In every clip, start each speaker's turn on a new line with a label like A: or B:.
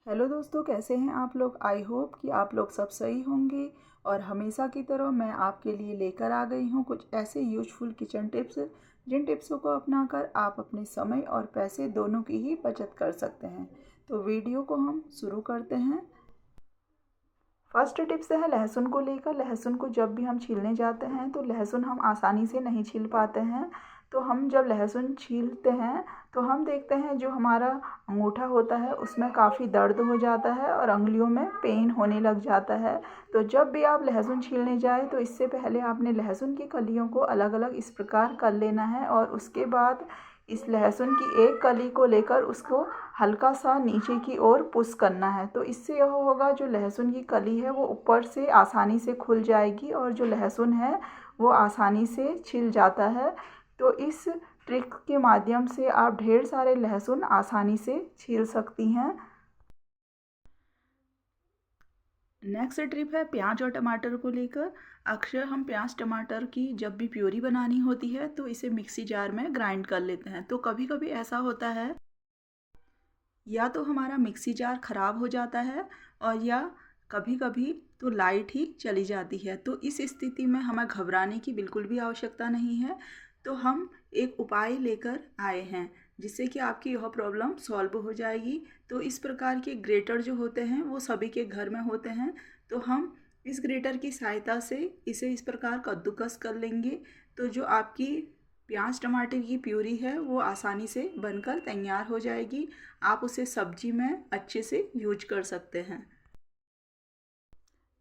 A: Hello दोस्तों, कैसे हैं आप लोग। आई होप कि आप लोग सब सही होंगे। और हमेशा की तरह मैं आपके लिए लेकर आ गई हूँ कुछ ऐसे यूजफुल किचन टिप्स जिन टिप्सों को अपनाकर आप अपने समय और पैसे दोनों की ही बचत कर सकते हैं। तो वीडियो को हम शुरू करते हैं। फर्स्ट टिप्स है लहसुन को लेकर। लहसुन को जब भी हम छीलने जाते हैं तो लहसुन हम आसानी से नहीं छील पाते हैं। तो हम जब लहसुन छीलते हैं तो हम देखते हैं जो हमारा अंगूठा होता है उसमें काफ़ी दर्द हो जाता है और अंगुलियों में पेन होने लग जाता है। तो जब भी आप लहसुन छीलने जाए तो इससे पहले आपने लहसुन की कलियों को अलग अलग इस प्रकार कर लेना है और उसके बाद इस लहसुन की एक कली को लेकर उसको हल्का सा नीचे की ओर पुश करना है। तो इससे यह होगा जो लहसुन की कली है वो ऊपर से आसानी से खुल जाएगी और जो लहसुन है वो आसानी से छिल जाता है। तो इस ट्रिक के माध्यम से आप ढेर सारे लहसुन आसानी से छील सकती हैं। नेक्स्ट ट्रिप है प्याज और टमाटर को लेकर। अक्सर हम प्याज टमाटर की जब भी प्यूरी बनानी होती है तो इसे मिक्सी जार में ग्राइंड कर लेते हैं। तो कभी कभी ऐसा होता है या तो हमारा मिक्सी जार ख़राब हो जाता है और या कभी कभी तो लाइट ही चली जाती है। तो इस स्थिति में हमें घबराने की बिल्कुल भी आवश्यकता नहीं है। तो हम एक उपाय लेकर आए हैं जिससे कि आपकी यह प्रॉब्लम सॉल्व हो जाएगी। तो इस प्रकार के ग्रेटर जो होते हैं वो सभी के घर में होते हैं। तो हम इस ग्रेटर की सहायता से इसे इस प्रकार कद्दूकस कर लेंगे। तो जो आपकी प्याज टमाटर की प्यूरी है वो आसानी से बनकर तैयार हो जाएगी। आप उसे सब्जी में अच्छे से यूज कर सकते हैं।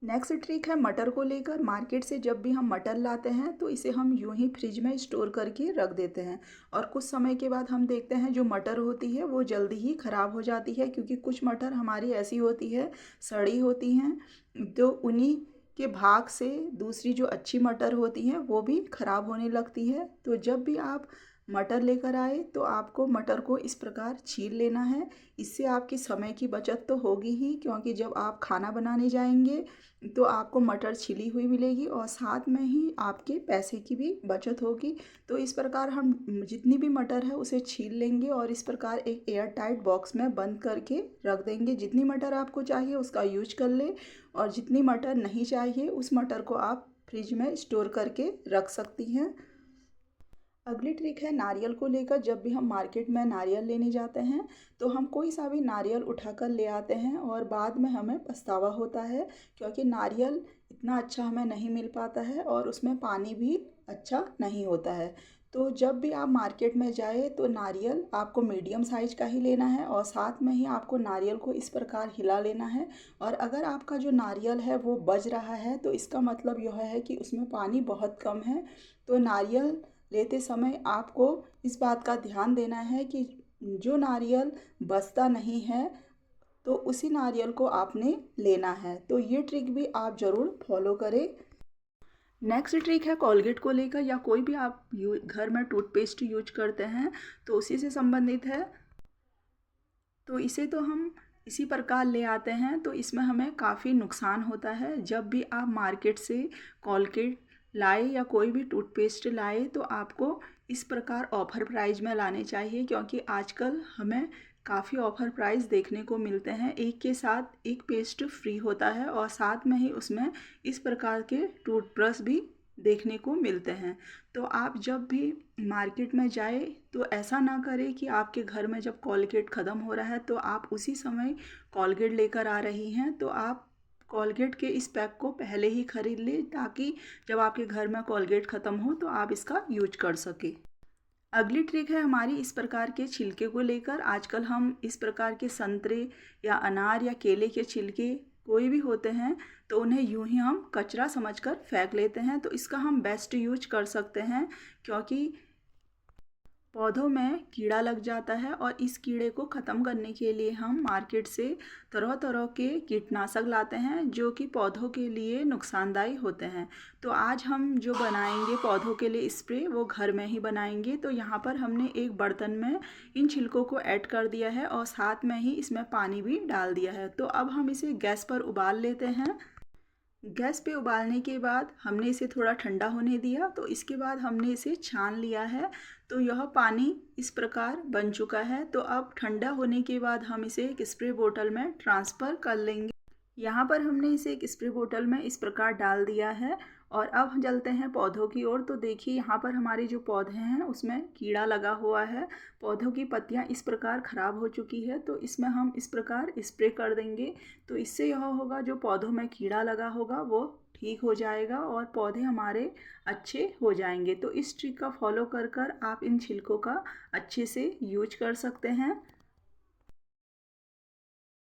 A: नेक्स्ट ट्रिक है मटर को लेकर। मार्केट से जब भी हम मटर लाते हैं तो इसे हम यूं ही फ्रिज में स्टोर करके रख देते हैं और कुछ समय के बाद हम देखते हैं जो मटर होती है वो जल्दी ही ख़राब हो जाती है, क्योंकि कुछ मटर हमारी ऐसी होती है सड़ी होती हैं। तो उन्हीं के भाग से दूसरी जो अच्छी मटर होती हैं वो भी ख़राब होने लगती है। तो जब भी आप मटर लेकर आए तो आपको मटर को इस प्रकार छील लेना है। इससे आपकी समय की बचत तो होगी ही, क्योंकि जब आप खाना बनाने जाएंगे तो आपको मटर छिली हुई मिलेगी और साथ में ही आपके पैसे की भी बचत होगी। तो इस प्रकार हम जितनी भी मटर है उसे छील लेंगे और इस प्रकार एक एयर टाइट बॉक्स में बंद करके रख देंगे। जितनी मटर आपको चाहिए उसका यूज कर ले और जितनी मटर नहीं चाहिए उस मटर को आप फ्रिज में स्टोर करके रख सकती हैं। अगली ट्रिक है नारियल को लेकर। जब भी हम मार्केट में नारियल लेने जाते हैं तो हम कोई सा भी नारियल उठाकर ले आते हैं और बाद में हमें पछतावा होता है, क्योंकि नारियल इतना अच्छा हमें नहीं मिल पाता है और उसमें पानी भी अच्छा नहीं होता है। तो जब भी आप मार्केट में जाए तो नारियल आपको मीडियम साइज का ही लेना है और साथ में ही आपको नारियल को इस प्रकार हिला लेना है। और अगर आपका जो नारियल है वो बज रहा है तो इसका मतलब यह है कि उसमें पानी बहुत कम है। तो नारियल लेते समय आपको इस बात का ध्यान देना है कि जो नारियल बचता नहीं है तो उसी नारियल को आपने लेना है। तो ये ट्रिक भी आप ज़रूर फॉलो करें। नेक्स्ट ट्रिक है कोलगेट को लेकर, या कोई भी आप घर में टूथपेस्ट यूज करते हैं तो उसी से संबंधित है। तो इसे तो हम इसी प्रकार ले आते हैं तो इसमें हमें काफ़ी नुकसान होता है। जब भी आप मार्केट से कोलगेट लाए या कोई भी टूथपेस्ट लाए तो आपको इस प्रकार ऑफर प्राइस में लाने चाहिए, क्योंकि आजकल हमें काफ़ी ऑफर प्राइस देखने को मिलते हैं। एक के साथ एक पेस्ट फ्री होता है और साथ में ही उसमें इस प्रकार के टूथब्रश भी देखने को मिलते हैं। तो आप जब भी मार्केट में जाए तो ऐसा ना करें कि आपके घर में जब कोलगेट ख़त्म हो रहा है तो आप उसी समय कोलगेट लेकर आ रही हैं। तो आप कोलगेट के इस पैक को पहले ही ख़रीद लें ताकि जब आपके घर में कोलगेट ख़त्म हो तो आप इसका यूज कर सकें। अगली ट्रिक है हमारी इस प्रकार के छिलके को लेकर। आजकल हम इस प्रकार के संतरे या अनार या केले के छिलके कोई भी होते हैं तो उन्हें यूं ही हम कचरा समझकर फेंक लेते हैं। तो इसका हम बेस्ट यूज कर सकते हैं, क्योंकि पौधों में कीड़ा लग जाता है और इस कीड़े को ख़त्म करने के लिए हम मार्केट से तरह तरह के कीटनाशक लाते हैं जो कि पौधों के लिए नुकसानदायी होते हैं। तो आज हम जो बनाएंगे पौधों के लिए स्प्रे वो घर में ही बनाएंगे। तो यहाँ पर हमने एक बर्तन में इन छिलकों को ऐड कर दिया है और साथ में ही इसमें पानी भी डाल दिया है। तो अब हम इसे गैस पर उबाल लेते हैं। गैस पे उबालने के बाद हमने इसे थोड़ा ठंडा होने दिया, तो इसके बाद हमने इसे छान लिया है। तो यह पानी इस प्रकार बन चुका है। तो अब ठंडा होने के बाद हम इसे एक स्प्रे बोतल में ट्रांसफ़र कर लेंगे। यहाँ पर हमने इसे एक स्प्रे बोतल में इस प्रकार डाल दिया है। और अब हम चलते हैं पौधों की ओर। तो देखिए यहाँ पर हमारे जो पौधे हैं उसमें कीड़ा लगा हुआ है। पौधों की पत्तियाँ इस प्रकार ख़राब हो चुकी है, तो इसमें हम इस प्रकार स्प्रे कर देंगे। तो इससे यह होगा, जो पौधों में कीड़ा लगा होगा वो ठीक हो जाएगा और पौधे हमारे अच्छे हो जाएंगे। तो इस ट्रिक का फॉलो कर कर आप इन छिलकों का अच्छे से यूज कर सकते हैं।